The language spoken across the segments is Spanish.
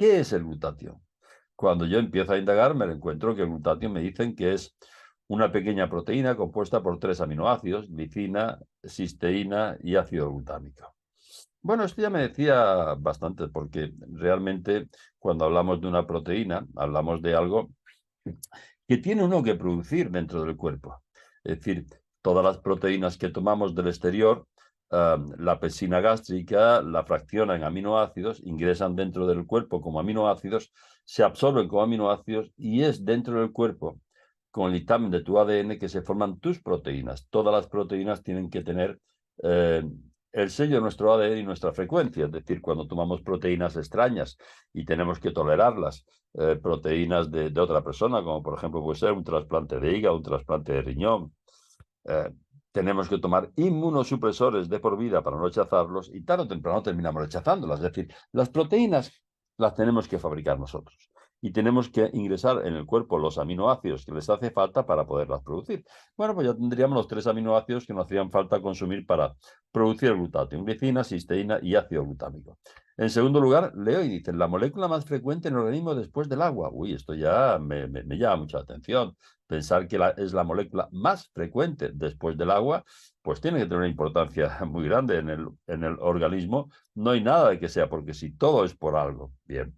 ¿Qué es el glutatión? Cuando yo empiezo a indagar, me encuentro que el glutatión me dicen que es una pequeña proteína compuesta por 3 aminoácidos, glicina, cisteína y ácido glutámico. Bueno, esto ya me decía bastante, porque realmente cuando hablamos de una proteína, hablamos de algo que tiene uno que producir dentro del cuerpo. Es decir, todas las proteínas que tomamos del exterior, la pepsina gástrica, la fraccionan en aminoácidos, ingresan dentro del cuerpo como aminoácidos, se absorben como aminoácidos y es dentro del cuerpo, con el dictamen de tu ADN, que se forman tus proteínas. Todas las proteínas tienen que tener eh, el sello de nuestro ADN y nuestra frecuencia. Es decir, cuando tomamos proteínas extrañas y tenemos que tolerarlas, proteínas de otra persona, como por ejemplo puede ser un trasplante de hígado, un trasplante de riñón. Eh, Tenemos que tomar inmunosupresores de por vida para no rechazarlos y tarde o temprano terminamos rechazándolas. Es decir, las proteínas las tenemos que fabricar nosotros y tenemos que ingresar en el cuerpo los aminoácidos que les hace falta para poderlas producir. Bueno, pues ya tendríamos los 3 aminoácidos que nos hacían falta consumir para producir el glutatión: glicina, cisteína y ácido glutámico. En segundo lugar, leo y dicen la molécula más frecuente en el organismo después del agua. Uy, esto ya me llama mucha atención. Pensar que es la molécula más frecuente después del agua, pues tiene que tener una importancia muy grande en el organismo. No hay nada de que sea, porque si todo es por algo. Bien.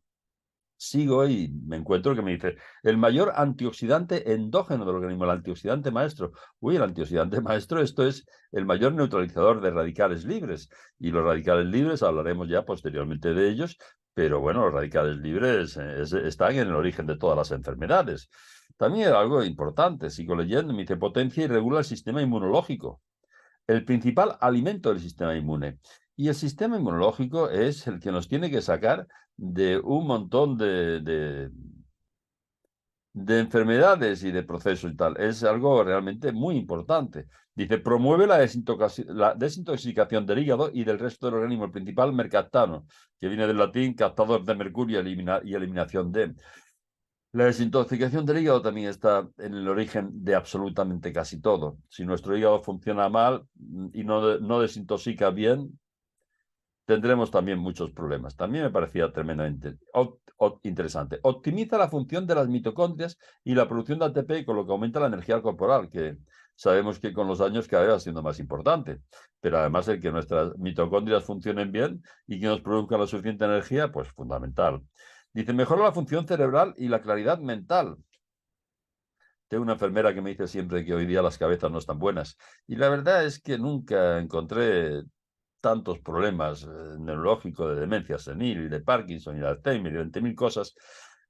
Sigo y me encuentro que me dice el mayor antioxidante endógeno del organismo, el antioxidante maestro. Uy, el antioxidante maestro, esto es el mayor neutralizador de radicales libres. Y los radicales libres, hablaremos ya posteriormente de ellos, pero bueno, los radicales libres están en el origen de todas las enfermedades. También algo importante, sigo leyendo, me dice potencia y regula el sistema inmunológico, el principal alimento del sistema inmune. Y el sistema inmunológico es el que nos tiene que sacar de un montón de enfermedades y de procesos y tal. Es algo realmente muy importante. Dice, promueve la desintoxicación del hígado y del resto del organismo, el principal mercaptano, que viene del latín captador de mercurio y eliminación de. La desintoxicación del hígado también está en el origen de absolutamente casi todo. Si nuestro hígado funciona mal y no desintoxica bien, tendremos también muchos problemas. También me parecía tremendamente interesante. Optimiza la función de las mitocondrias y la producción de ATP, con lo que aumenta la energía corporal, que sabemos que con los años cada vez va siendo más importante. Pero además el que nuestras mitocondrias funcionen bien y que nos produzcan la suficiente energía, pues fundamental. Dice, mejora la función cerebral y la claridad mental. Tengo una enfermera que me dice siempre que hoy día las cabezas no están buenas. Y la verdad es que nunca encontré tantos problemas neurológicos, de demencia senil, y de Parkinson y de Alzheimer y 20.000 cosas.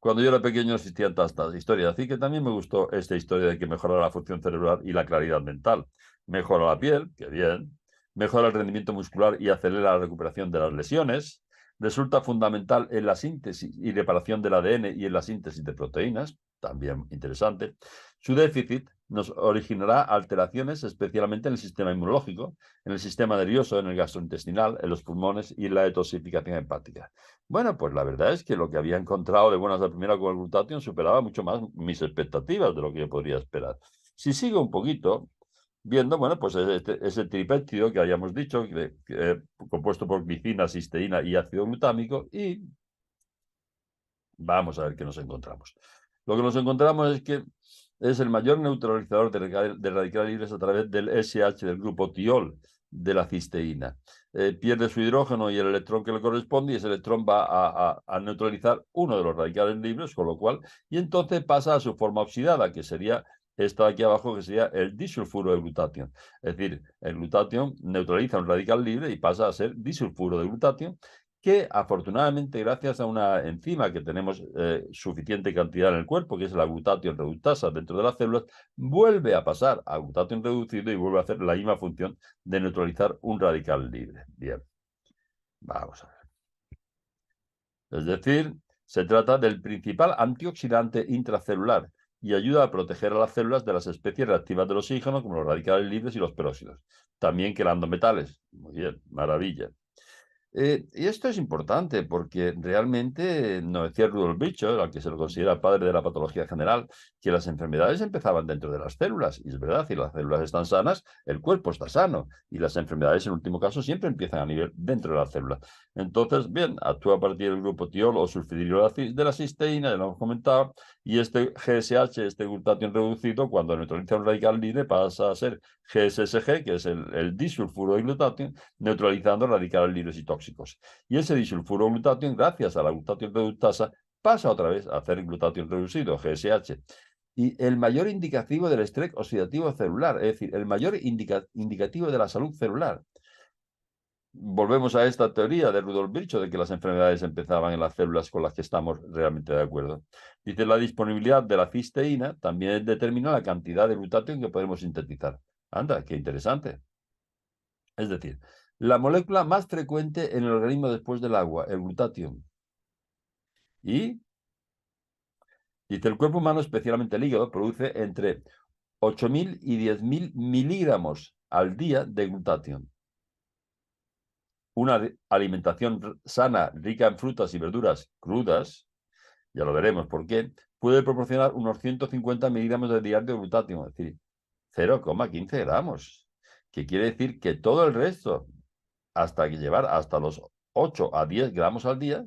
Cuando yo era pequeño no existían tantas historias. Así que también me gustó esta historia de que mejora la función cerebral y la claridad mental. Mejora la piel, que bien. Mejora el rendimiento muscular y acelera la recuperación de las lesiones. Resulta fundamental en la síntesis y reparación del ADN y en la síntesis de proteínas. También interesante. Su déficit nos originará alteraciones, especialmente en el sistema inmunológico, en el sistema nervioso, en el gastrointestinal, en los pulmones y en la detoxificación hepática. Bueno, pues la verdad es que lo que había encontrado de buenas a primera con el glutatión superaba mucho más mis expectativas de lo que yo podría esperar. Si sigo un poquito viendo, bueno, pues ese tripéptido que habíamos dicho, compuesto por glicina, cisteína y ácido glutámico, y vamos a ver qué nos encontramos. Lo que nos encontramos es que es el mayor neutralizador de radicales libres a través del SH del grupo tiol de la cisteína. Pierde su hidrógeno y el electrón que le corresponde, y ese electrón va a neutralizar uno de los radicales libres, con lo cual, y entonces pasa a su forma oxidada, que sería esta de aquí abajo, que sería el disulfuro de glutatión. Es decir, el glutatión neutraliza un radical libre y pasa a ser disulfuro de glutatión, que afortunadamente, gracias a una enzima que tenemos suficiente cantidad en el cuerpo, que es la glutatión reductasa dentro de las células, vuelve a pasar a glutatión reducido y vuelve a hacer la misma función de neutralizar un radical libre. Bien, vamos a ver. Es decir, se trata del principal antioxidante intracelular y ayuda a proteger a las células de las especies reactivas del oxígeno, como los radicales libres y los peróxidos. También quelando metales. Muy bien, maravilla. Y esto es importante porque realmente nos decía Rudolf Virchow, al que se lo considera padre de la patología general, que las enfermedades empezaban dentro de las células. Y es verdad, si las células están sanas, el cuerpo está sano. Y las enfermedades, en último caso, siempre empiezan a nivel dentro de la célula. Entonces, bien, actúa a partir del grupo tiol o sulfidilo de la cisteína, ya lo hemos comentado, y este GSH, este glutatión reducido, cuando neutraliza un radical libre, pasa a ser GSSG, que es el disulfuro de glutatión, neutralizando radicales libres y tóxicos. Y ese disulfuro glutatión, gracias a la glutatión reductasa, pasa otra vez a hacer glutatión reducido, GSH. Y el mayor indicativo del estrés oxidativo celular, es decir, el mayor indicativo de la salud celular. Volvemos a esta teoría de Rudolf Virchow de que las enfermedades empezaban en las células con las que estamos realmente de acuerdo. Dice, la disponibilidad de la cisteína también determina la cantidad de glutatión que podemos sintetizar. Anda, qué interesante. Es decir, la molécula más frecuente en el organismo después del agua, el glutatión. Y dice, el cuerpo humano, especialmente el hígado, produce entre 8.000 y 10.000 miligramos al día de glutatión. Una alimentación sana, rica en frutas y verduras crudas, ya lo veremos por qué, puede proporcionar unos 150 miligramos de diario de glutatión, es decir, 0,15 gramos, que quiere decir que todo el resto, hasta que llevar hasta los 8 a 10 gramos al día,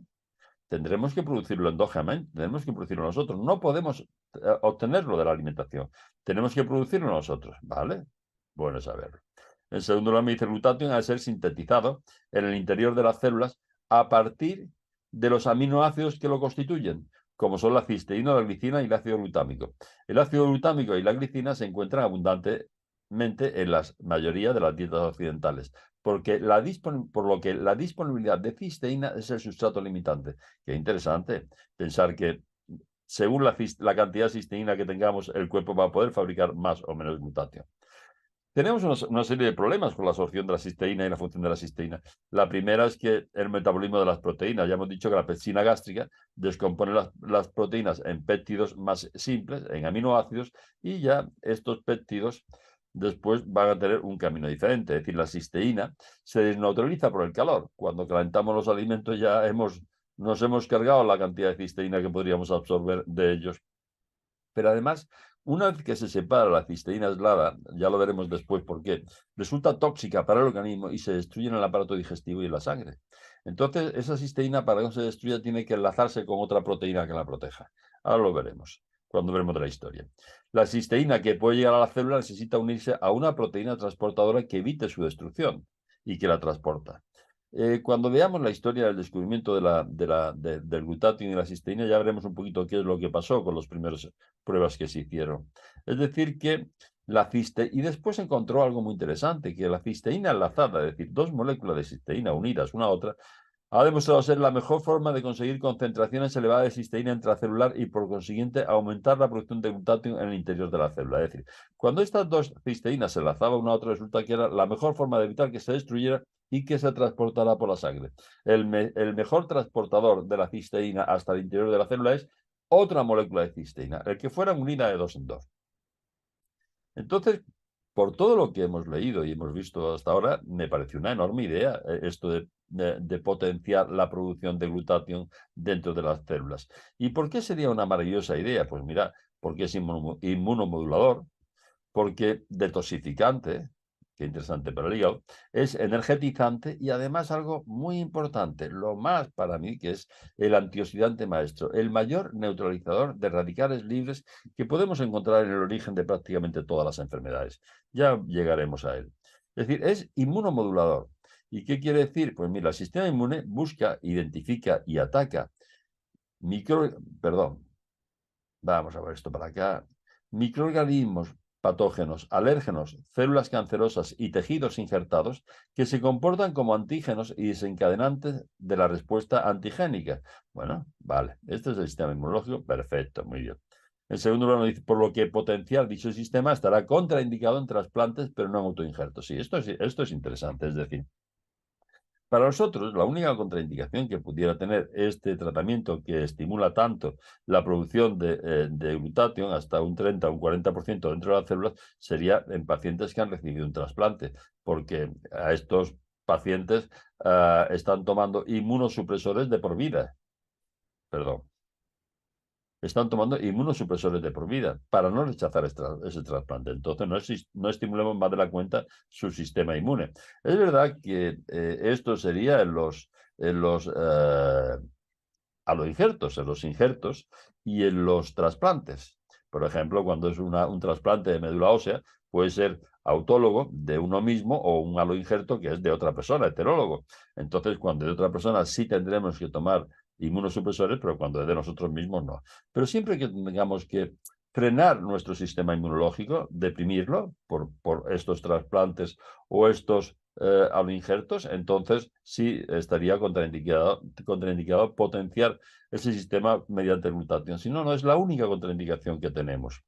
tendremos que producirlo endógenamente, tenemos que producirlo nosotros. No podemos obtenerlo de la alimentación, tenemos que producirlo nosotros, ¿vale? Bueno saberlo. En segundo lugar, me dice, el glutatión ha de ser sintetizado en el interior de las células a partir de los aminoácidos que lo constituyen, como son la cisteína, la glicina y el ácido glutámico. El ácido glutámico y la glicina se encuentran abundantemente en la mayoría de las dietas occidentales, por lo que la disponibilidad de cisteína es el sustrato limitante. Qué interesante pensar que según la cantidad de cisteína que tengamos, el cuerpo va a poder fabricar más o menos glutatión. Tenemos una serie de problemas con la absorción de la cisteína y la función de la cisteína. La primera es que el metabolismo de las proteínas. Ya hemos dicho que la pepsina gástrica descompone las proteínas en péptidos más simples, en aminoácidos, y ya estos péptidos después van a tener un camino diferente. Es decir, la cisteína se desneutraliza por el calor. Cuando calentamos los alimentos ya nos hemos cargado la cantidad de cisteína que podríamos absorber de ellos. Pero además, una vez que se separa la cisteína aislada, ya lo veremos después por qué, resulta tóxica para el organismo y se destruye en el aparato digestivo y en la sangre. Entonces, esa cisteína, para que no se destruya, tiene que enlazarse con otra proteína que la proteja. Ahora lo veremos, cuando veremos de la historia. La cisteína que puede llegar a la célula necesita unirse a una proteína transportadora que evite su destrucción y que la transporta. Cuando veamos la historia del descubrimiento del glutatión y la cisteína, ya veremos un poquito qué es lo que pasó con las primeras pruebas que se hicieron. Es decir, que y después encontró algo muy interesante, que la cisteína enlazada, es decir, dos moléculas de cisteína unidas una a otra, ha demostrado ser la mejor forma de conseguir concentraciones elevadas de cisteína intracelular y, por consiguiente, aumentar la producción de glutatión en el interior de la célula. Es decir, cuando estas dos cisteínas se enlazaban una a otra, resulta que era la mejor forma de evitar que se destruyera y que se transportara por la sangre. El mejor transportador de la cisteína hasta el interior de la célula es otra molécula de cisteína, el que fuera unida de dos en dos. Entonces, por todo lo que hemos leído y hemos visto hasta ahora, me pareció una enorme idea esto de potenciar la producción de glutatión dentro de las células. ¿Y por qué sería una maravillosa idea? Pues mira, porque es inmunomodulador, porque detoxificante, qué interesante para el hígado, es energetizante y además algo muy importante, lo más para mí, que es el antioxidante maestro, el mayor neutralizador de radicales libres que podemos encontrar en el origen de prácticamente todas las enfermedades. Ya llegaremos a él. Es decir, es inmunomodulador. ¿Y qué quiere decir? Pues mira, el sistema inmune busca, identifica y ataca vamos a ver esto para acá, microorganismos patógenos, alérgenos, células cancerosas y tejidos injertados que se comportan como antígenos y desencadenantes de la respuesta antigénica. Bueno, vale, este es el sistema inmunológico, perfecto, muy bien. En segundo lugar, dice, por lo que potenciar dicho sistema estará contraindicado en trasplantes, pero no en autoinjertos. Sí, esto es interesante, es decir, para nosotros, la única contraindicación que pudiera tener este tratamiento que estimula tanto la producción de glutatión hasta un 30 o un 40% dentro de las células sería en pacientes que han recibido un trasplante, porque a estos pacientes están tomando inmunosupresores de por vida. Perdón. Están tomando inmunosupresores de por vida para no rechazar ese trasplante. Entonces, no estimulemos más de la cuenta su sistema inmune. Es verdad que esto sería en los aloinjertos, en los injertos y en los trasplantes. Por ejemplo, cuando es un trasplante de médula ósea, puede ser autólogo de uno mismo o un aloinjerto que es de otra persona, heterólogo. Entonces, cuando es de otra persona sí tendremos que tomar inmunosupresores, pero cuando es de nosotros mismos no. Pero siempre que tengamos que frenar nuestro sistema inmunológico, deprimirlo por estos trasplantes o estos aloinjertos, entonces sí estaría contraindicado potenciar ese sistema mediante glutatión. Si no, no es la única contraindicación que tenemos.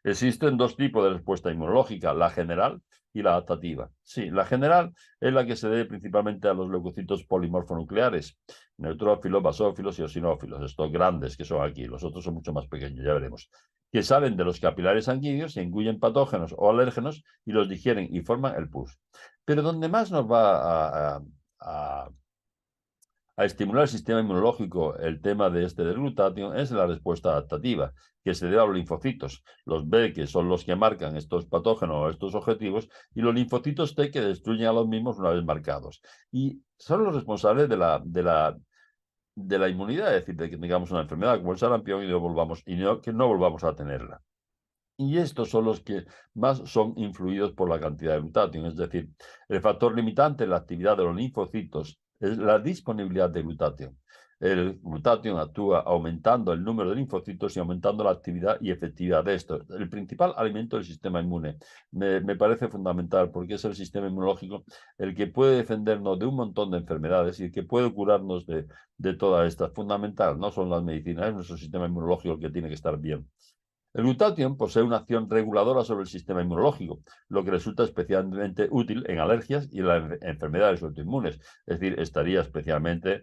Existen dos tipos de respuesta inmunológica, la general y la adaptativa. Sí, la general es la que se debe principalmente a los leucocitos polimorfonucleares, neutrófilos, basófilos y eosinófilos, estos grandes que son aquí, los otros son mucho más pequeños, ya veremos, que salen de los capilares sanguíneos, se engullen patógenos o alérgenos y los digieren y forman el pus. Pero donde más nos va a estimular el sistema inmunológico el tema de del glutatión es la respuesta adaptativa, que se debe a los linfocitos, los B, que son los que marcan estos patógenos o estos objetivos, y los linfocitos T, que destruyen a los mismos una vez marcados. Y son los responsables de la inmunidad, es decir, de que tengamos una enfermedad como el sarampión que no volvamos a tenerla. Y estos son los que más son influidos por la cantidad de glutatión, es decir, el factor limitante en la actividad de los linfocitos es la disponibilidad de glutatión. El glutatión actúa aumentando el número de linfocitos y aumentando la actividad y efectividad de estos. El principal alimento del sistema inmune. Me parece fundamental porque es el sistema inmunológico el que puede defendernos de un montón de enfermedades y el que puede curarnos de todas estas. Fundamental, no son las medicinas, es nuestro sistema inmunológico el que tiene que estar bien. El glutatión posee una acción reguladora sobre el sistema inmunológico, lo que resulta especialmente útil en alergias y en las enfermedades autoinmunes. Es decir, estaría especialmente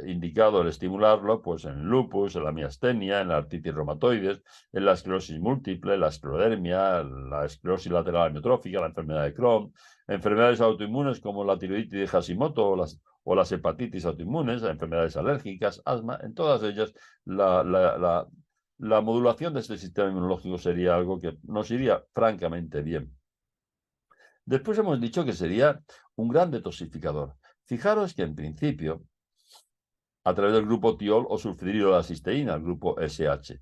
indicado el estimularlo en lupus, en la miastenia, en la artritis reumatoides, en la esclerosis múltiple, la esclerodermia, la esclerosis lateral amiotrófica, la enfermedad de Crohn, enfermedades autoinmunes como la tiroiditis de Hashimoto o las hepatitis autoinmunes, enfermedades alérgicas, asma. En todas ellas la modulación de este sistema inmunológico sería algo que nos iría francamente bien. Después hemos dicho que sería un gran detoxificador. Fijaros que en principio, a través del grupo tiol o sulfidrilocisteína, el grupo SH,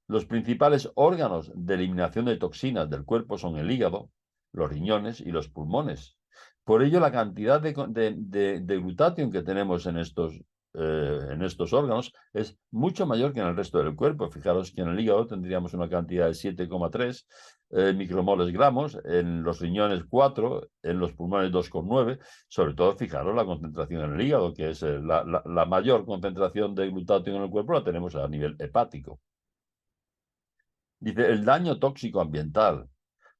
los principales órganos de eliminación de toxinas del cuerpo son el hígado, los riñones y los pulmones. Por ello, la cantidad de glutatión que tenemos en estos órganos es mucho mayor que en el resto del cuerpo. Fijaros que en el hígado tendríamos una cantidad de 7,3 micromoles gramos, en los riñones 4, en los pulmones 2,9. Sobre todo, fijaros la concentración en el hígado, que es la mayor concentración de glutatión en el cuerpo, la tenemos a nivel hepático. Dice, el daño tóxico ambiental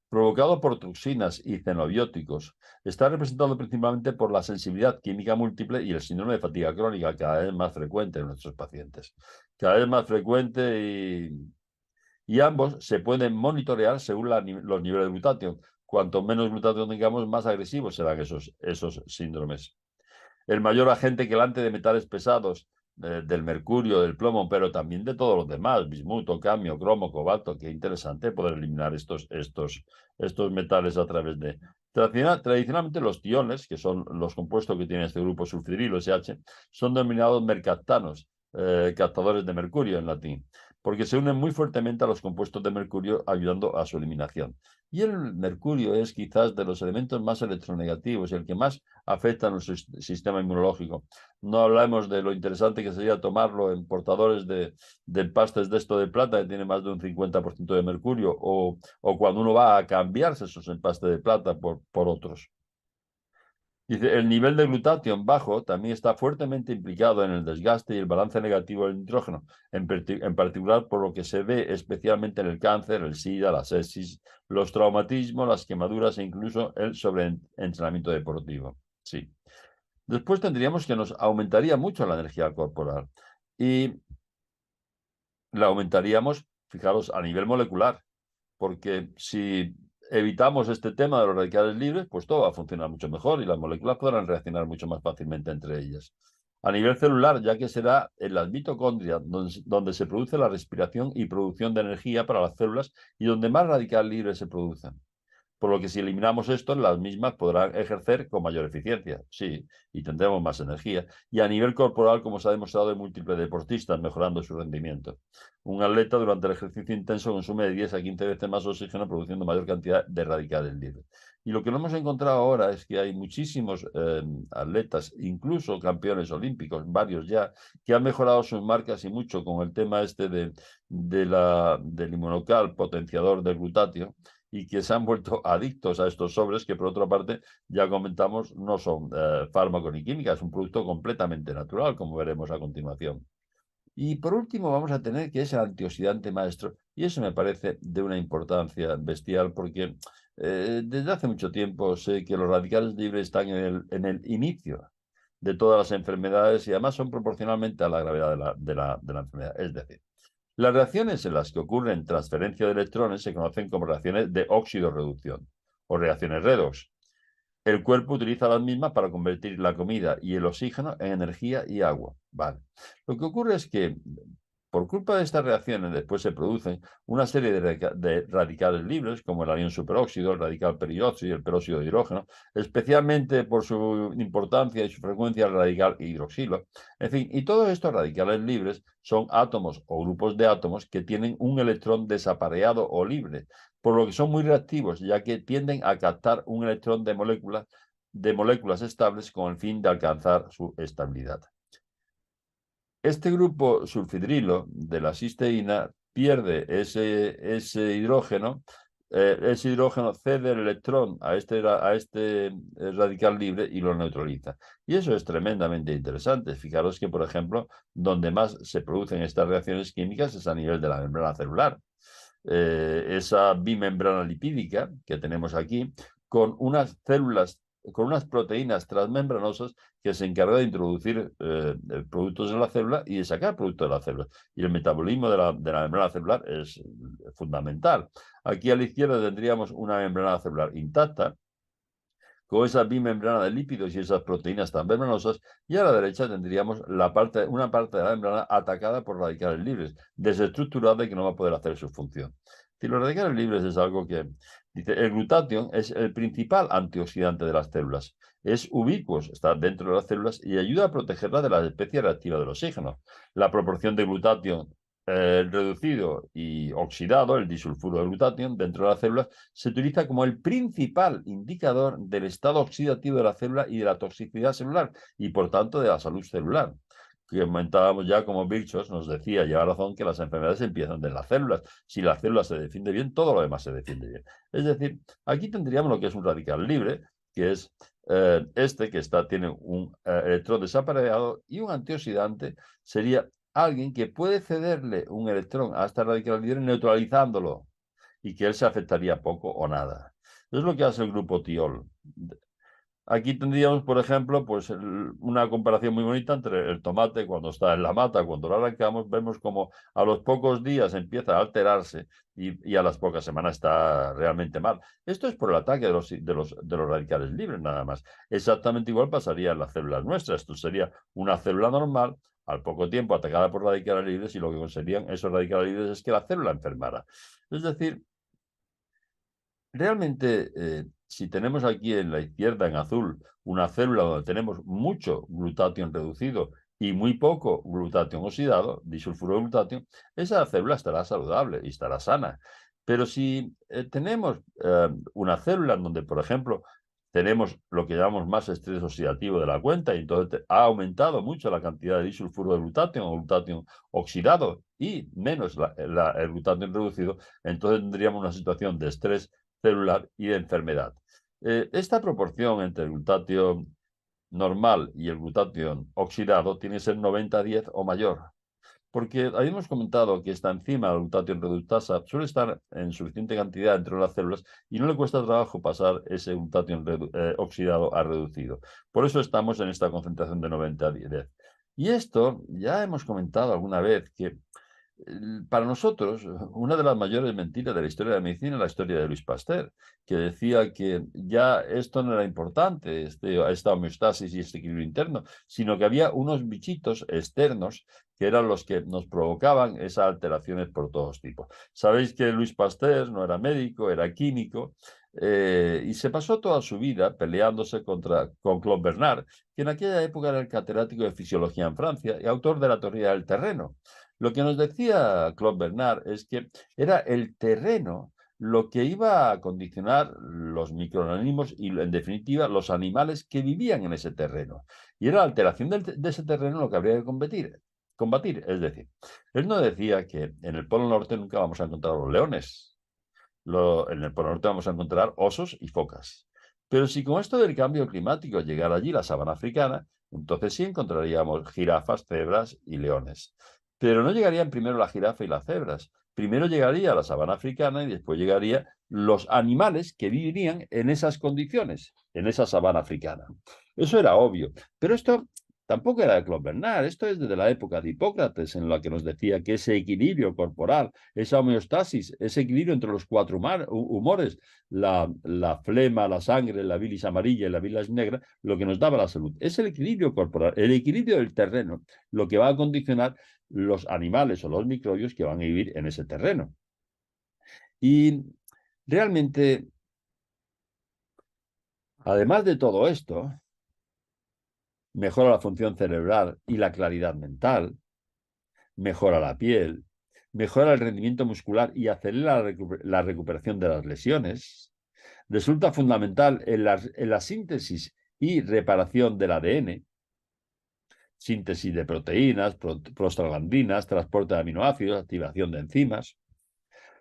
provocado por toxinas y xenobióticos está representado principalmente por la sensibilidad química múltiple y el síndrome de fatiga crónica, cada vez más frecuente en nuestros pacientes. Cada vez más frecuente y ambos se pueden monitorear según los niveles de glutatión. Cuanto menos glutatión tengamos, más agresivos serán esos síndromes. El mayor agente quelante de metales pesados, del mercurio, del plomo, pero también de todos los demás, bismuto, cadmio, cromo, cobalto. Qué interesante poder eliminar estos metales a través de... Tradicionalmente los tiones, que son los compuestos que tiene este grupo sulfidrilo, SH, son denominados mercaptanos, captadores de mercurio en latín, porque se unen muy fuertemente a los compuestos de mercurio ayudando a su eliminación. Y el mercurio es quizás de los elementos más electronegativos y el que más afecta a nuestro sistema inmunológico. No hablamos de lo interesante que sería tomarlo en portadores de empastes de esto de plata que tiene más de un 50% de mercurio o cuando uno va a cambiarse esos empastes de plata por otros. Dice, el nivel de glutatión bajo también está fuertemente implicado en el desgaste y el balance negativo del nitrógeno, en particular por lo que se ve especialmente en el cáncer, el SIDA, la sepsis, los traumatismos, las quemaduras e incluso el sobreentrenamiento deportivo. Sí. Después tendríamos que nos aumentaría mucho la energía corporal y la aumentaríamos, fijaros, a nivel molecular, porque si evitamos este tema de los radicales libres, pues todo va a funcionar mucho mejor y las moléculas podrán reaccionar mucho más fácilmente entre ellas. A nivel celular, ya que será en las mitocondrias donde se produce la respiración y producción de energía para las células y donde más radicales libres se producen. Por lo que si eliminamos esto, las mismas podrán ejercer con mayor eficiencia, sí, y tendremos más energía. Y a nivel corporal, como se ha demostrado en múltiples deportistas, mejorando su rendimiento. Un atleta durante el ejercicio intenso consume de 10 a 15 veces más oxígeno, produciendo mayor cantidad de radicales libres. Y lo que no hemos encontrado ahora es que hay muchísimos atletas, incluso campeones olímpicos, varios ya, que han mejorado sus marcas y mucho con el tema este del inmunocal potenciador del glutatio, y que se han vuelto adictos a estos sobres que, por otra parte, ya comentamos, no son fármacos ni química, es un producto completamente natural, como veremos a continuación. Y por último vamos a tener que es el antioxidante maestro, y eso me parece de una importancia bestial porque desde hace mucho tiempo sé que los radicales libres están en el inicio de todas las enfermedades y además son proporcionalmente a la gravedad de la enfermedad. Es decir, las reacciones en las que ocurren transferencia de electrones se conocen como reacciones de óxido-reducción o reacciones redox. El cuerpo utiliza las mismas para convertir la comida y el oxígeno en energía y agua. Vale. Lo que ocurre es que por culpa de estas reacciones después se producen una serie de radicales libres, como el anión superóxido, el radical perióxido y el peróxido de hidrógeno, especialmente por su importancia y su frecuencia el radical hidroxilo. En fin, y todos estos radicales libres son átomos o grupos de átomos que tienen un electrón desapareado o libre, por lo que son muy reactivos, ya que tienden a captar un electrón de moléculas estables con el fin de alcanzar su estabilidad. Este grupo sulfidrilo de la cisteína pierde ese hidrógeno cede el electrón a este radical libre y lo neutraliza. Y eso es tremendamente interesante. Fijaros que, por ejemplo, donde más se producen estas reacciones químicas es a nivel de la membrana celular. Esa bimembrana lipídica que tenemos aquí, con unas células, con unas proteínas transmembranosas que se encargan de introducir productos en la célula y de sacar productos de la célula. Y el metabolismo de la membrana celular es fundamental. Aquí a la izquierda tendríamos una membrana celular intacta, con esa bimembrana de lípidos y esas proteínas tan membranosas, y a la derecha tendríamos una parte de la membrana atacada por radicales libres, desestructurada y que no va a poder hacer su función. Si los radicales libres es algo que, dice, el glutatión es el principal antioxidante de las células. Es ubicuo, está dentro de las células y ayuda a protegerlas de las especies reactivas del oxígeno. La proporción de glutatión reducido y oxidado, el disulfuro de glutatión, dentro de las células, se utiliza como el principal indicador del estado oxidativo de la célula y de la toxicidad celular, y por tanto de la salud celular. Que comentábamos ya como Virchow nos decía, lleva razón, que las enfermedades empiezan de las células. Si la célula se defiende bien, todo lo demás se defiende bien. Es decir, aquí tendríamos lo que es un radical libre, que es que tiene un electrón desapareado, y un antioxidante sería alguien que puede cederle un electrón a esta radical libre neutralizándolo y que él se afectaría poco o nada. Eso es lo que hace el grupo tiol. Aquí tendríamos, por ejemplo, pues una comparación muy bonita entre el tomate cuando está en la mata, cuando lo arrancamos, vemos como a los pocos días empieza a alterarse y a las pocas semanas está realmente mal. Esto es por el ataque de los radicales libres, nada más. Exactamente igual pasaría en las células nuestras. Esto sería una célula normal, al poco tiempo atacada por radicales libres, y lo que conseguirían esos radicales libres es que la célula enfermara. Es decir, realmente, si tenemos aquí en la izquierda, en azul, una célula donde tenemos mucho glutatión reducido y muy poco glutatión oxidado, disulfuro de glutatión, esa célula estará saludable y estará sana. Pero si tenemos una célula en donde, por ejemplo, tenemos lo que llamamos más estrés oxidativo de la cuenta, y entonces ha aumentado mucho la cantidad de disulfuro de glutatión o glutatión oxidado y menos el glutatión reducido, entonces tendríamos una situación de estrés celular y de enfermedad. Esta proporción entre el glutatión normal y el glutatión oxidado tiene que ser 90-10 o mayor, porque habíamos comentado que esta enzima, la glutatión reductasa, suele estar en suficiente cantidad dentro de las células y no le cuesta trabajo pasar ese glutatión oxidado a reducido. Por eso estamos en esta concentración de 90-10. Y esto ya hemos comentado alguna vez que Para nosotros, una de las mayores mentiras de la historia de la medicina es la historia de Luis Pasteur, que decía que ya esto no era importante, esta homeostasis y este equilibrio interno, sino que había unos bichitos externos que eran los que nos provocaban esas alteraciones por todos tipos. Sabéis que Luis Pasteur no era médico, era químico, y se pasó toda su vida peleándose con Claude Bernard, que en aquella época era el catedrático de fisiología en Francia y autor de la teoría del terreno. Lo que nos decía Claude Bernard es que era el terreno lo que iba a condicionar los microorganismos y, en definitiva, los animales que vivían en ese terreno. Y era la alteración de ese terreno lo que habría que combatir. Es decir, él no decía que en el Polo Norte nunca vamos a encontrar los leones. En el Polo Norte vamos a encontrar osos y focas. Pero si con esto del cambio climático llegara allí la sabana africana, entonces sí encontraríamos jirafas, cebras y leones. Pero no llegarían primero la jirafa y las cebras. Primero llegaría la sabana africana y después llegarían los animales que vivirían en esas condiciones, en esa sabana africana. Eso era obvio. Pero esto tampoco era de Claude Bernard. Esto es desde la época de Hipócrates, en la que nos decía que ese equilibrio corporal, esa homeostasis, ese equilibrio entre los cuatro humores, la flema, la sangre, la bilis amarilla y la bilis negra, lo que nos daba la salud. Es el equilibrio corporal, el equilibrio del terreno, lo que va a condicionar los animales o los microbios que van a vivir en ese terreno. Y realmente, además de todo esto, mejora la función cerebral y la claridad mental, mejora la piel, mejora el rendimiento muscular y acelera la recuperación de las lesiones. Resulta fundamental en la síntesis y reparación del ADN, síntesis de proteínas, prostaglandinas, transporte de aminoácidos, activación de enzimas.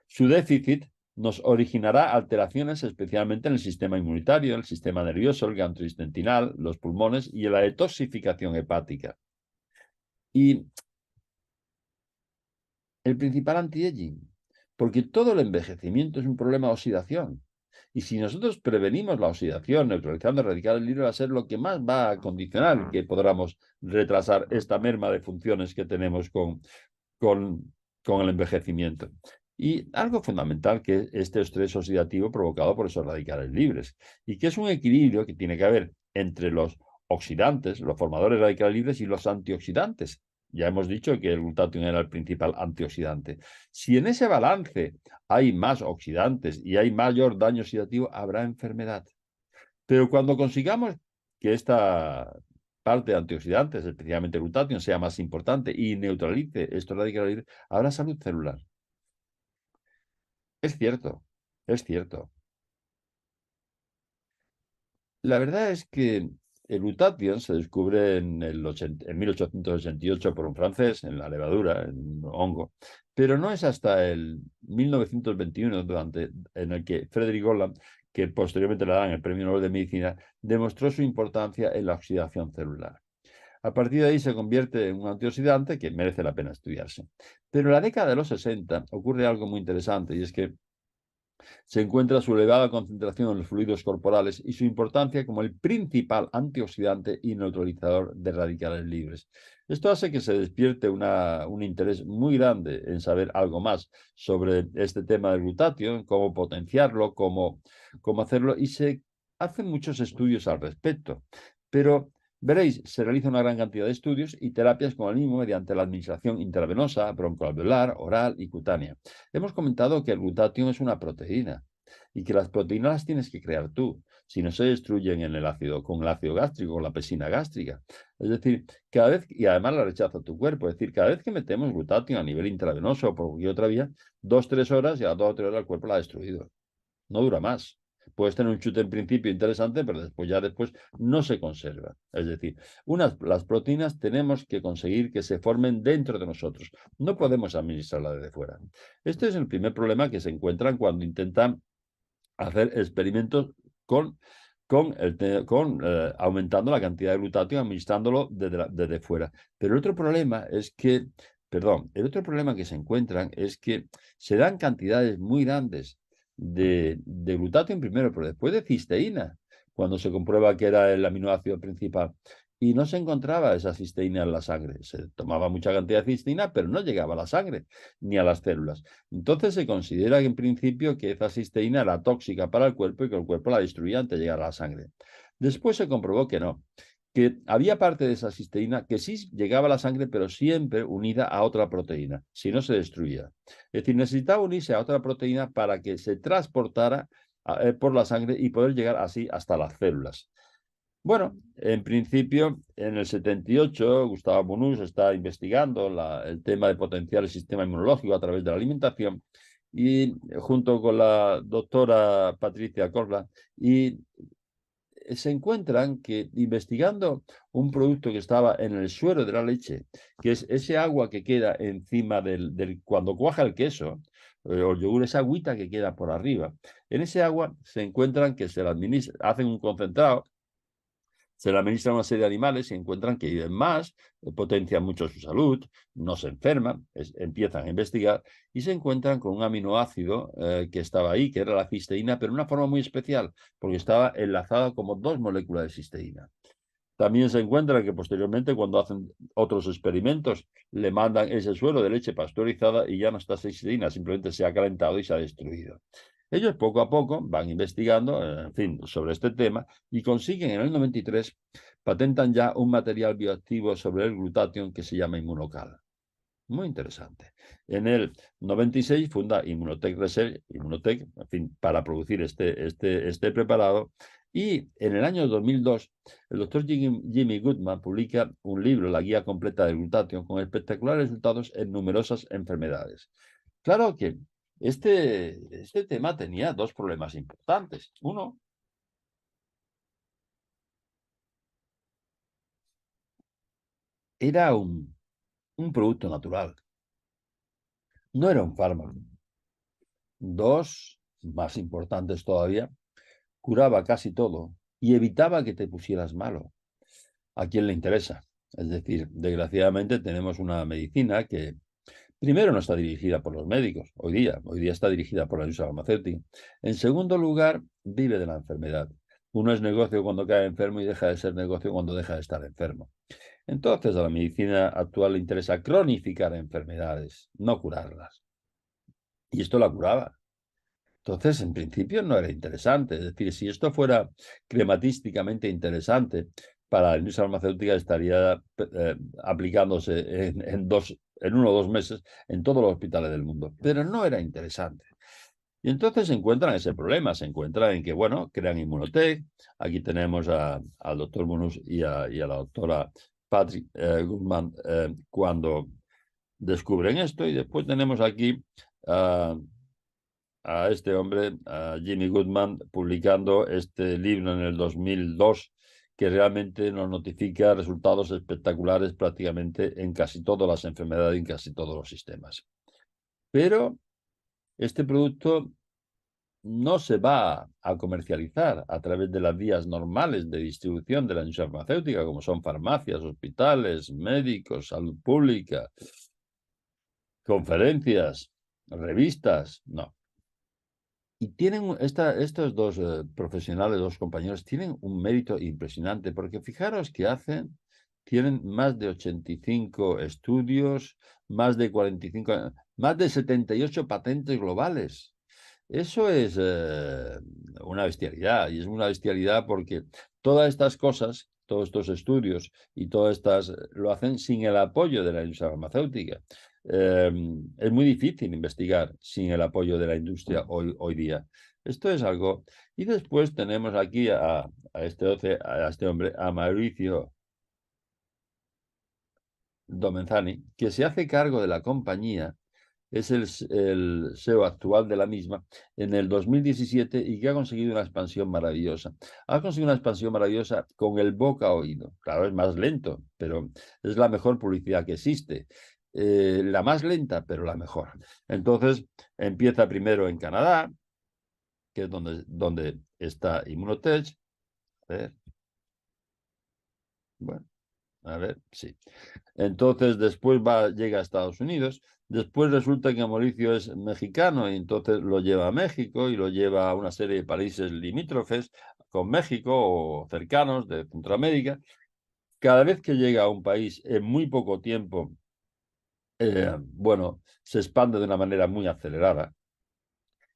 Su déficit nos originará alteraciones especialmente en el sistema inmunitario, el sistema nervioso, el gastrointestinal, los pulmones y en la detoxificación hepática. Y el principal anti-aging, porque todo el envejecimiento es un problema de oxidación. Y si nosotros prevenimos la oxidación, neutralizando radicales libres, va a ser lo que más va a condicionar que podamos retrasar esta merma de funciones que tenemos con el envejecimiento. Y algo fundamental que es este estrés oxidativo provocado por esos radicales libres, y que es un equilibrio que tiene que haber entre los oxidantes, los formadores de radicales libres y los antioxidantes. Ya hemos dicho que el glutatión era el principal antioxidante. Si en ese balance hay más oxidantes y hay mayor daño oxidativo, habrá enfermedad. Pero cuando consigamos que esta parte de antioxidantes, especialmente el glutatión, sea más importante y neutralice estos radicales libres, habrá salud celular. Es cierto, es cierto. La verdad es que el glutatión se descubre en 1888 por un francés, en la levadura, en un hongo, pero no es hasta el 1921, en el que Frederick Holland, que posteriormente le dan el Premio Nobel de Medicina, demostró su importancia en la oxidación celular. A partir de ahí se convierte en un antioxidante que merece la pena estudiarse. Pero en la década de los 60 ocurre algo muy interesante, y es que se encuentra su elevada concentración en los fluidos corporales y su importancia como el principal antioxidante y neutralizador de radicales libres. Esto hace que se despierte un interés muy grande en saber algo más sobre este tema del glutatión, cómo potenciarlo, cómo hacerlo, y se hacen muchos estudios al respecto. Pero veréis, se realiza una gran cantidad de estudios y terapias con el mismo mediante la administración intravenosa, broncoalveolar, oral y cutánea. Hemos comentado que el glutatión es una proteína y que las proteínas las tienes que crear tú, si no se destruyen con el ácido gástrico, con la pepsina gástrica. Es decir, cada vez, y además la rechaza tu cuerpo, es decir, cada vez que metemos glutatión a nivel intravenoso o por cualquier otra vía, 2-3 horas y a las 2 o 3 horas el cuerpo la ha destruido. No dura más. Puedes tener un chute en principio interesante, pero después no se conserva. Es decir, las proteínas tenemos que conseguir que se formen dentro de nosotros. No podemos administrarlas desde fuera. Este es el primer problema que se encuentran cuando intentan hacer experimentos aumentando la cantidad de glutatión, administrándolo desde fuera. Pero el otro problema es que, el otro problema que se encuentran es que se dan cantidades muy grandes de glutatión primero, pero después de cisteína, cuando se comprueba que era el aminoácido principal. y no se encontraba esa cisteína en la sangre. Se tomaba mucha cantidad de cisteína, pero no llegaba a la sangre ni a las células. Entonces se considera que en principio que esa cisteína era tóxica para el cuerpo y que el cuerpo la destruía antes de llegar a la sangre. Después se comprobó que no, que había parte de esa cisteína que sí llegaba a la sangre, pero siempre unida a otra proteína, si no se destruía. Es decir, necesitaba unirse a otra proteína para que se transportara por la sangre y poder llegar así hasta las células. Bueno, en principio, en el 78, Gustavo Monus está investigando el tema de potenciar el sistema inmunológico a través de la alimentación y junto con la doctora Patricia Corla y se encuentran que investigando un producto que estaba en el suero de la leche, que es ese agua que queda encima cuando cuaja el queso o el yogur, esa agüita que queda por arriba, en ese agua se encuentran que se la hacen un concentrado, se le administran una serie de animales y encuentran que viven más, potencian mucho su salud, no se enferman, empiezan a investigar y se encuentran con un aminoácido que estaba ahí, que era la cisteína, pero de una forma muy especial, porque estaba enlazada como dos moléculas de cisteína. También se encuentra que posteriormente, cuando hacen otros experimentos, le mandan ese suero de leche pasteurizada y ya no está cisteína, simplemente se ha calentado y se ha destruido. Ellos poco a poco van investigando, en fin, sobre este tema y consiguen en el 93, patentan ya un material bioactivo sobre el glutatión que se llama Inmunocal. Muy interesante. En el 96 funda Immunotec Research, Immunotec, en fin, para producir este preparado. Y en el año 2002, el doctor Jimmy Goodman publica un libro, La Guía Completa del Glutatión, con espectaculares resultados en numerosas enfermedades. Claro que este tema tenía dos problemas importantes. Uno, era un producto natural, no era un fármaco. Dos, más importantes todavía, curaba casi todo y evitaba que te pusieras malo. ¿A quién le interesa? Es decir, desgraciadamente tenemos una medicina que primero no está dirigida por los médicos, hoy día está dirigida por la industria farmacéutica. En segundo lugar, vive de la enfermedad. Uno es negocio cuando cae enfermo y deja de ser negocio cuando deja de estar enfermo. Entonces, a la medicina actual le interesa cronificar enfermedades, no curarlas. Y esto la curaba. Entonces, en principio no era interesante. Es decir, si esto fuera crematísticamente interesante para la industria farmacéutica, estaría aplicándose en 1 o 2 meses en todos los hospitales del mundo. Pero no era interesante. Y entonces se encuentran ese problema, se encuentran en que, bueno, crean Immunotec. Aquí tenemos al doctor Munus y a la doctora Patrick Goodman cuando descubren esto. Y después tenemos aquí a este hombre, a Jimmy Goodman, publicando este libro en el 2002, que realmente nos notifica resultados espectaculares prácticamente en casi todas las enfermedades y en casi todos los sistemas. Pero este producto no se va a comercializar a través de las vías normales de distribución de la industria farmacéutica, como son farmacias, hospitales, médicos, salud pública, conferencias, revistas, no. Y tienen estos dos profesionales, dos compañeros, tienen un mérito impresionante, porque fijaros que tienen más de 85 estudios, más de 45, más de 78 patentes globales. Eso es una bestialidad, y es una bestialidad porque todas estas cosas, todos estos estudios y todas estas lo hacen sin el apoyo de la industria farmacéutica. Es muy difícil investigar sin el apoyo de la industria hoy día. Esto es algo. Y después tenemos aquí a este hombre, a Mauricio Domenzani, que se hace cargo de la compañía, es el CEO actual de la misma, en el 2017 y que ha conseguido una expansión maravillosa. Ha conseguido una expansión maravillosa con el boca a oído. Claro, es más lento, pero es la mejor publicidad que existe. La más lenta, pero la mejor. Entonces, empieza primero en Canadá, que es donde está Immunotech. A ver, bueno, a ver, sí. Entonces, después llega a Estados Unidos. Después resulta que Mauricio es mexicano y entonces lo lleva a México y lo lleva a una serie de países limítrofes con México o cercanos de Centroamérica. cada vez que llega a un país en muy poco tiempo, bueno, se expande de una manera muy acelerada.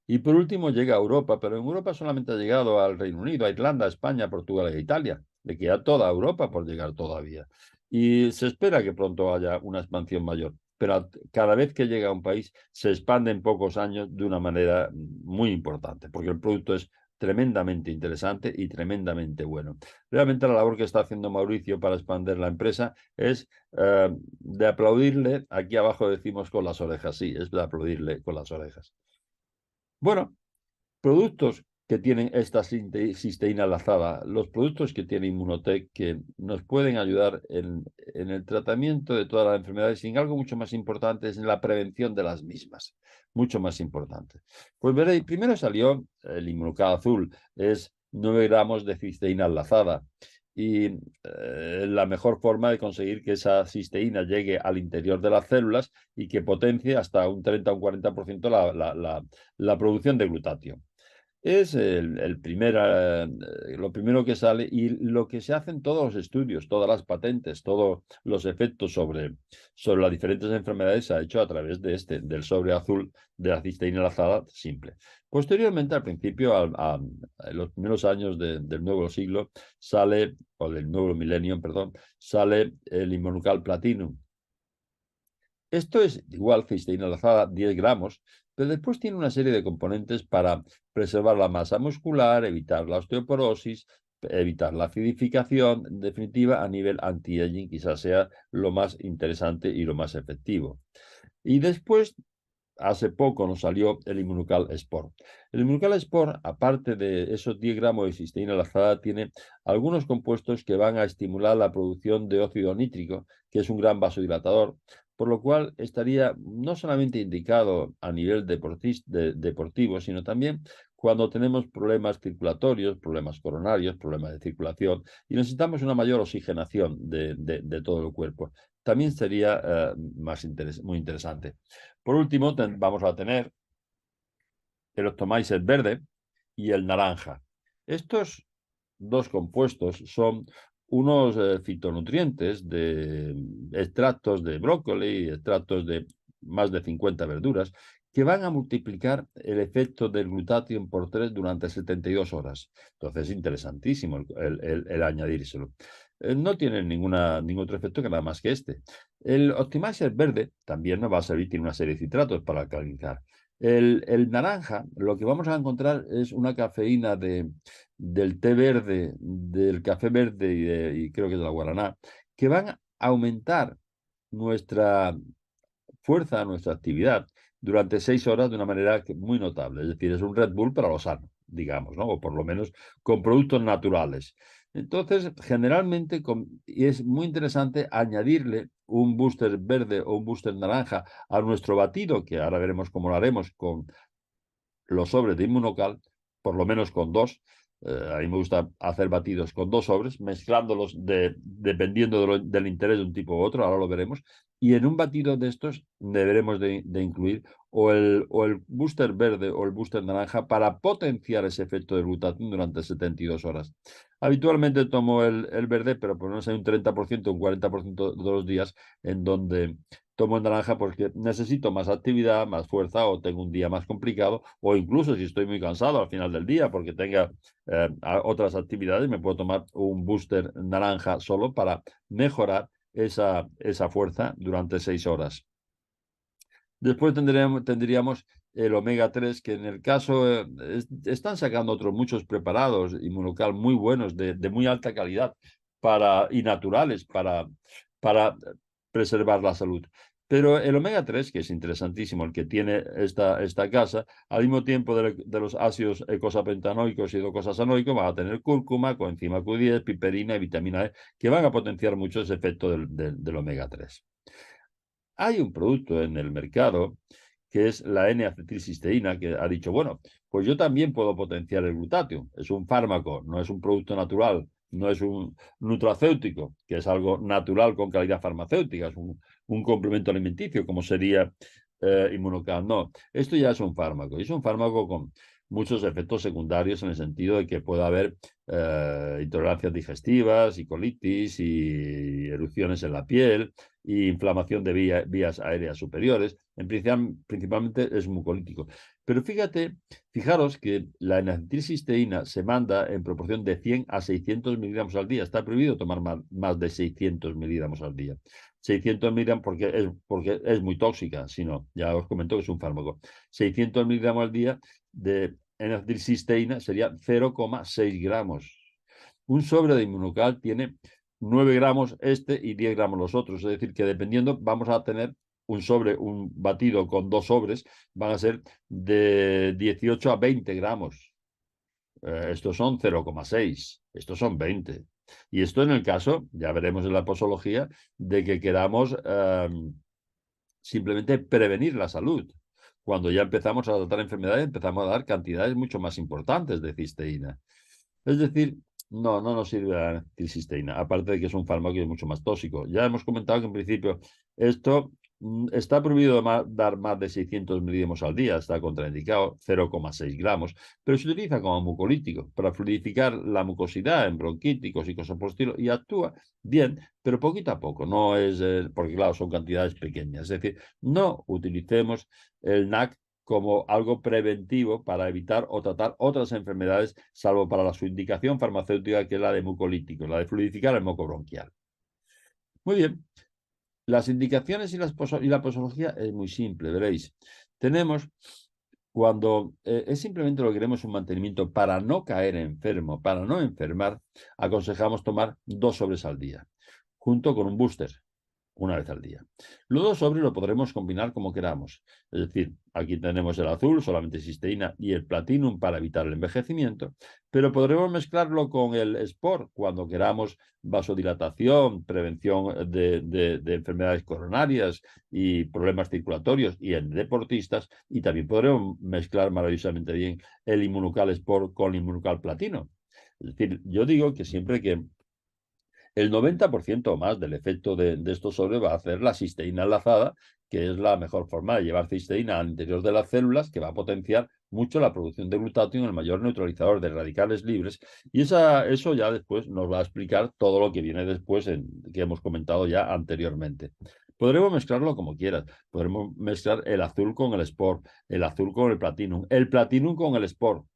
Y por último llega a Europa, pero en Europa solamente ha llegado al Reino Unido, a Irlanda, a España, Portugal e Italia. Le queda toda Europa por llegar todavía. Y se espera que pronto haya una expansión mayor. Pero cada vez que llega a un país se expande en pocos años de una manera muy importante, porque el producto es tremendamente interesante y tremendamente bueno. Realmente la labor que está haciendo Mauricio para expandir la empresa es de aplaudirle. Aquí abajo decimos con las orejas, sí, es de aplaudirle con las orejas. Bueno, productos que tienen esta cisteína lazada, los productos que tiene Inmunotech que nos pueden ayudar en el tratamiento de todas las enfermedades y en algo mucho más importante es en la prevención de las mismas, mucho más importante. Pues veréis, primero salió el Inmunocal azul, es 9 gramos de cisteína lazada y la mejor forma de conseguir que esa cisteína llegue al interior de las células y que potencie hasta un 30 o un 40% la producción de glutatio. Es lo primero que sale y lo que se hacen todos los estudios, todas las patentes, todos los efectos sobre las diferentes enfermedades se ha hecho a través del sobre azul de la cisteína lazada simple. Posteriormente, al principio, en los primeros años del nuevo siglo, o del nuevo milenio, perdón, sale el Inmunocal Platinum. Esto es igual cisteína lazada, 10 gramos, pero después tiene una serie de componentes para preservar la masa muscular, evitar la osteoporosis, evitar la acidificación, en definitiva, a nivel anti-aging quizás sea lo más interesante y lo más efectivo. Y después, hace poco nos salió el Inmunocal Sport. El Inmunocal Sport, aparte de esos 10 gramos de cisteína lazada, tiene algunos compuestos que van a estimular la producción de óxido nítrico, que es un gran vasodilatador, por lo cual estaría no solamente indicado a nivel deportivo, sino también cuando tenemos problemas circulatorios, problemas coronarios, problemas de circulación y necesitamos una mayor oxigenación de todo el cuerpo. También sería muy interesante. Por último, vamos a tener el Optimizer verde y el naranja. Estos dos compuestos son unos fitonutrientes de extractos de brócoli, extractos de más de 50 verduras, que van a multiplicar el efecto del glutatión por 3 durante 72 horas. Entonces es interesantísimo el añadírselo. No tiene ningún otro efecto que nada más que este. El Optimizer verde también nos va a servir, tiene una serie de citratos para alcalinizar. El naranja, lo que vamos a encontrar es una cafeína del té verde, del café verde y creo que de la guaraná, que van a aumentar nuestra fuerza, nuestra actividad durante 6 horas de una manera muy notable. Es decir, es un Red Bull para lo sano, digamos, ¿no? O por lo menos con productos naturales. Entonces, generalmente, y es muy interesante añadirle un booster verde o un booster naranja a nuestro batido, que ahora veremos cómo lo haremos con los sobres de Inmunocal, por lo menos con 2. A mí me gusta hacer batidos con 2 sobres, mezclándolos dependiendo del interés de un tipo u otro, ahora lo veremos. Y en un batido de estos deberemos de incluir o el booster verde o el booster naranja para potenciar ese efecto de glutatión durante 72 horas. Habitualmente tomo el verde, pero por lo menos hay un 30%, un 40% de los días en donde tomo el naranja porque necesito más actividad, más fuerza o tengo un día más complicado o incluso si estoy muy cansado al final del día porque tenga otras actividades, me puedo tomar un booster naranja solo para mejorar esa fuerza durante 6 horas. Después tendríamos el omega 3, que en el caso están sacando otros muchos preparados Inmunocal muy buenos, de muy alta calidad y naturales para preservar la salud. Pero el omega 3, que es interesantísimo, el que tiene esta casa, al mismo tiempo de los ácidos eicosapentaenoicos y docosahexaenoicos, va a tener cúrcuma, coenzima Q10, piperina y vitamina E, que van a potenciar mucho ese efecto del omega 3. Hay un producto en el mercado que es la N-acetilcisteína, que ha dicho, bueno, pues yo también puedo potenciar el glutatión. Es un fármaco, no es un producto natural, no es un nutracéutico, que es algo natural con calidad farmacéutica, es un complemento alimenticio, como sería Inmunocal. No, esto ya es un fármaco, y es un fármaco con muchos efectos secundarios en el sentido de que puede haber intolerancias digestivas y colitis y erupciones en la piel y inflamación de vías aéreas superiores. Principalmente es mucolítico. Pero fijaros que la N-acetilcisteína se manda en proporción de 100 a 600 miligramos al día. Está prohibido tomar más de 600 miligramos al día. 600 miligramos porque es muy tóxica, si no, ya os comento que es un fármaco. 600 miligramos al día de N-acetilcisteína sería 0,6 gramos. Un sobre de Inmunocal tiene 9 gramos este y 10 gramos los otros. Es decir, que dependiendo vamos a tener un batido con 2 sobres, van a ser de 18 a 20 gramos. Estos son 0,6, estos son 20. Y esto en el caso, ya veremos en la posología, de que queramos simplemente prevenir la salud. Cuando ya empezamos a tratar enfermedades, empezamos a dar cantidades mucho más importantes de cisteína. Es decir, no nos sirve la cisteína, aparte de que es un fármaco y es mucho más tóxico. Ya hemos comentado que en principio esto está prohibido dar más de 600 miligramos al día, está contraindicado 0,6 gramos, pero se utiliza como mucolítico para fluidificar la mucosidad en bronquíticos y cosas por el estilo y actúa bien, pero poquito a poco, no es, porque claro, son cantidades pequeñas. Es decir, no utilicemos el NAC como algo preventivo para evitar o tratar otras enfermedades, salvo para su indicación farmacéutica, que es la de mucolíticos, la de fluidificar el moco bronquial. Muy bien. Las indicaciones y la posología es muy simple, veréis. Tenemos, cuando es simplemente lo que queremos un mantenimiento para no caer enfermo, para no enfermar, aconsejamos tomar 2 sobres al día, junto con un booster, una vez al día. Los 2 sobres lo podremos combinar como queramos. Es decir, aquí tenemos el azul, solamente cisteína, y el platinum para evitar el envejecimiento, pero podremos mezclarlo con el Sport cuando queramos vasodilatación, prevención de enfermedades coronarias y problemas circulatorios y en deportistas, y también podremos mezclar maravillosamente bien el Inmunocal Sport con el Inmunocal Platino. Es decir, yo digo que siempre que el 90% o más del efecto de estos sobres va a hacer la cisteína enlazada, que es la mejor forma de llevar cisteína al interior de las células, que va a potenciar mucho la producción de glutatión, el mayor neutralizador de radicales libres, y eso ya después nos va a explicar todo lo que viene después, que hemos comentado ya anteriormente. Podremos mezclarlo como quieras. Podremos mezclar el azul con el Sport, el azul con el Platinum con el Sport.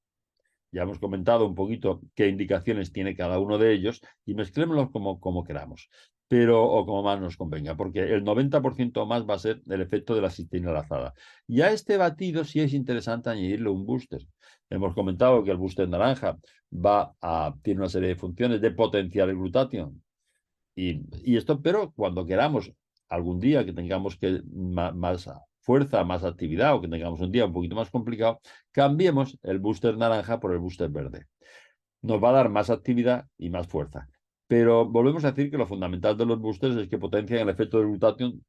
Ya hemos comentado un poquito qué indicaciones tiene cada uno de ellos y mezclémoslos como queramos, o como más nos convenga, porque el 90% más va a ser el efecto de la cisteína enlazada. Y a este batido sí es interesante añadirle un booster. Hemos comentado que el booster naranja tiene una serie de funciones de potenciar el glutatión. Y esto, pero cuando queramos algún día que tengamos más fuerza, más actividad o que tengamos un día un poquito más complicado, cambiemos el booster naranja por el booster verde. Nos va a dar más actividad y más fuerza. Pero volvemos a decir que lo fundamental de los boosters es que potencian el efecto del glutatión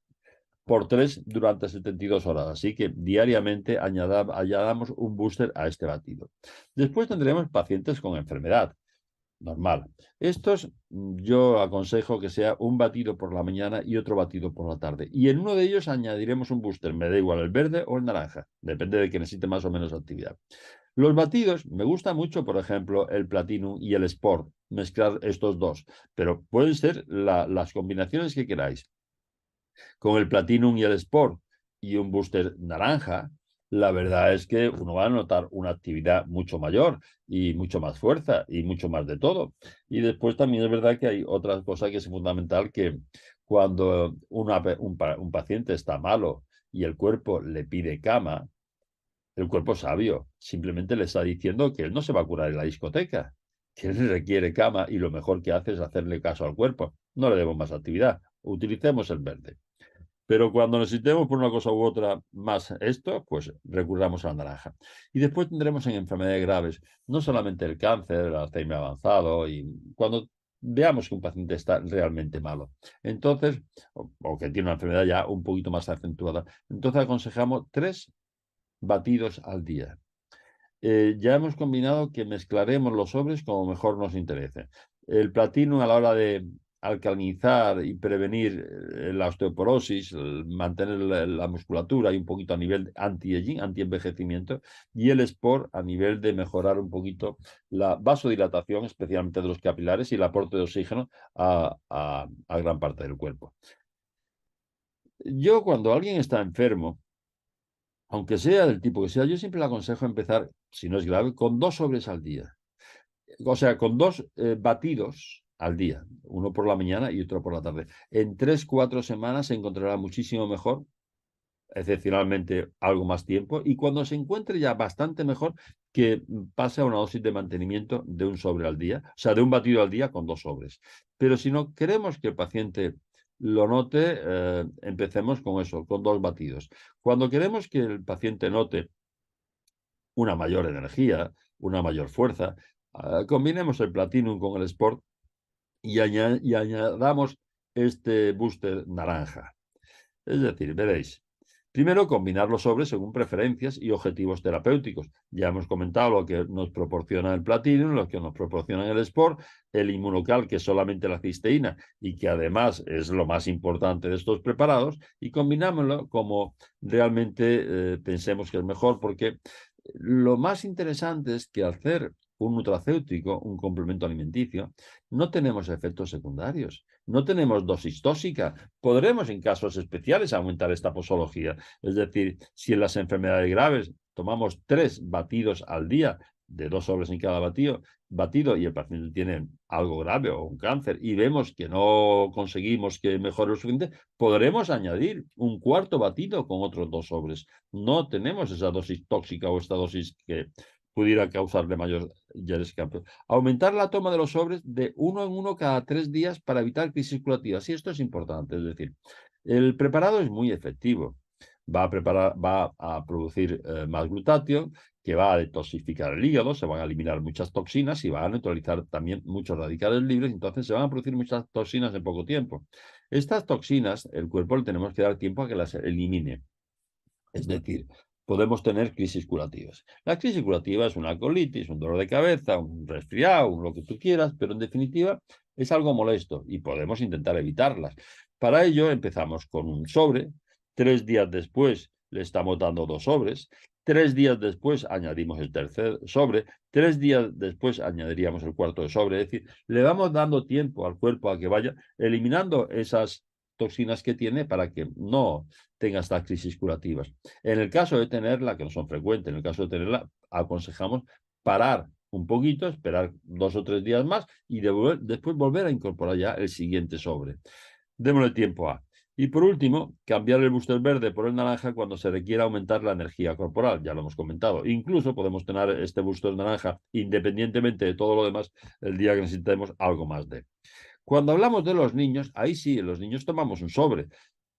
por 3 durante 72 horas. Así que diariamente añadamos un booster a este batido. Después tendremos pacientes con enfermedad normal. Estos yo aconsejo que sea un batido por la mañana y otro batido por la tarde. Y en uno de ellos añadiremos un booster. Me da igual el verde o el naranja. Depende de que necesite más o menos actividad. Los batidos, me gusta mucho, por ejemplo, el Platinum y el Sport. Mezclar estos dos. Pero pueden ser las combinaciones que queráis. Con el Platinum y el Sport y un booster naranja, la verdad es que uno va a notar una actividad mucho mayor y mucho más fuerza y mucho más de todo. Y después también es verdad que hay otra cosa que es fundamental, que cuando un paciente está malo y el cuerpo le pide cama, el cuerpo es sabio, simplemente le está diciendo que él no se va a curar en la discoteca, que él requiere cama y lo mejor que hace es hacerle caso al cuerpo. No le demos más actividad, utilicemos el verde. Pero cuando necesitemos por una cosa u otra más esto, pues recurramos a la naranja. Y después tendremos en enfermedades graves, no solamente el cáncer, el Alzheimer avanzado, y cuando veamos que un paciente está realmente malo. Entonces, o que tiene una enfermedad ya un poquito más acentuada, entonces aconsejamos 3 batidos al día. Ya hemos combinado que mezclaremos los sobres como mejor nos interese. El platino a la hora de alcalinizar y prevenir la osteoporosis, mantener la musculatura y un poquito a nivel de anti-aging, anti-envejecimiento, y el Sport a nivel de mejorar un poquito la vasodilatación, especialmente de los capilares, y el aporte de oxígeno a gran parte del cuerpo. Yo, cuando alguien está enfermo, aunque sea del tipo que sea, yo siempre le aconsejo empezar, si no es grave, con 2 sobres al día. O sea, con 2 batidos al día, uno por la mañana y otro por la tarde. En 3, 4 semanas se encontrará muchísimo mejor, excepcionalmente algo más tiempo, y cuando se encuentre ya bastante mejor, que pase a una dosis de mantenimiento de 1 sobre al día, o sea, de 1 batido al día con 2 sobres. Pero si no queremos que el paciente lo note, empecemos con eso, con 2 batidos. Cuando queremos que el paciente note una mayor energía, una mayor fuerza, combinemos el Platinum con el Sport y añadamos este booster naranja. Es decir, veréis, primero combinar los sobres según preferencias y objetivos terapéuticos. Ya hemos comentado lo que nos proporciona el Platinum, lo que nos proporciona el Sport, el Inmunocal, que es solamente la cisteína y que además es lo más importante de estos preparados, y combinámoslo como realmente pensemos que es mejor, porque lo más interesante es que al hacer un nutracéutico, un complemento alimenticio, no tenemos efectos secundarios, no tenemos dosis tóxica. Podremos, en casos especiales, aumentar esta posología. Es decir, si en las enfermedades graves tomamos 3 batidos al día, de 2 sobres en cada batido, y el paciente tiene algo grave o un cáncer, y vemos que no conseguimos que mejore lo suficiente, podremos añadir un 4.º batido con otros 2 sobres. No tenemos esa dosis tóxica o esta dosis que pudiera causarle mayores cambios. Aumentar la toma de los sobres de 1 en 1 cada 3 días para evitar crisis curativas. Y esto es importante, es decir, el preparado es muy efectivo. Va a producir más glutatión, que va a detoxificar el hígado, se van a eliminar muchas toxinas y va a neutralizar también muchos radicales libres, entonces se van a producir muchas toxinas en poco tiempo. Estas toxinas, el cuerpo le tenemos que dar tiempo a que las elimine. Es decir, podemos tener crisis curativas. La crisis curativa es una colitis, un dolor de cabeza, un resfriado, lo que tú quieras, pero en definitiva es algo molesto y podemos intentar evitarlas. Para ello empezamos con un sobre, 3 días después le estamos dando 2 sobres, 3 días después añadimos el tercer sobre, 3 días después añadiríamos el 4.º sobre, es decir, le vamos dando tiempo al cuerpo a que vaya eliminando esas toxinas que tiene para que no tenga estas crisis curativas. En el caso de tenerla, que no son frecuentes, en el caso de tenerla, aconsejamos parar un poquito, esperar 2 o 3 días más y después volver a incorporar ya el siguiente sobre. Démosle tiempo a. Y por último, cambiar el booster verde por el naranja cuando se requiera aumentar la energía corporal, ya lo hemos comentado. Incluso podemos tener este booster naranja independientemente de todo lo demás el día que necesitemos algo más de. Cuando hablamos de los niños, ahí sí, los niños tomamos un sobre.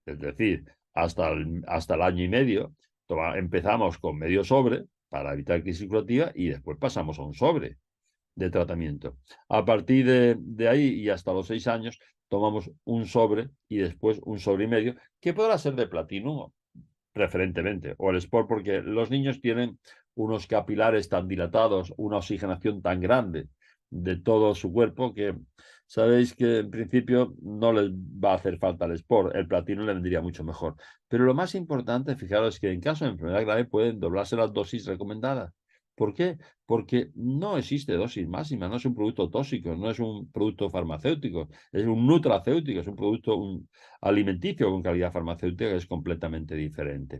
Es decir, hasta el año y medio empezamos con medio sobre para evitar crisis curativa y después pasamos a un sobre de tratamiento. A partir de ahí y hasta los 6 años tomamos un sobre y después un sobre y medio, que podrá ser de platino preferentemente, o el Sport, porque los niños tienen unos capilares tan dilatados, una oxigenación tan grande de todo su cuerpo que sabéis que en principio no les va a hacer falta el Sport, el Platino le vendría mucho mejor. Pero lo más importante, fijaros, es que en caso de enfermedad grave pueden doblarse las dosis recomendadas. ¿Por qué? Porque no existe dosis máxima, no es un producto tóxico, no es un producto farmacéutico, es un nutracéutico, es un producto alimenticio con calidad farmacéutica que es completamente diferente.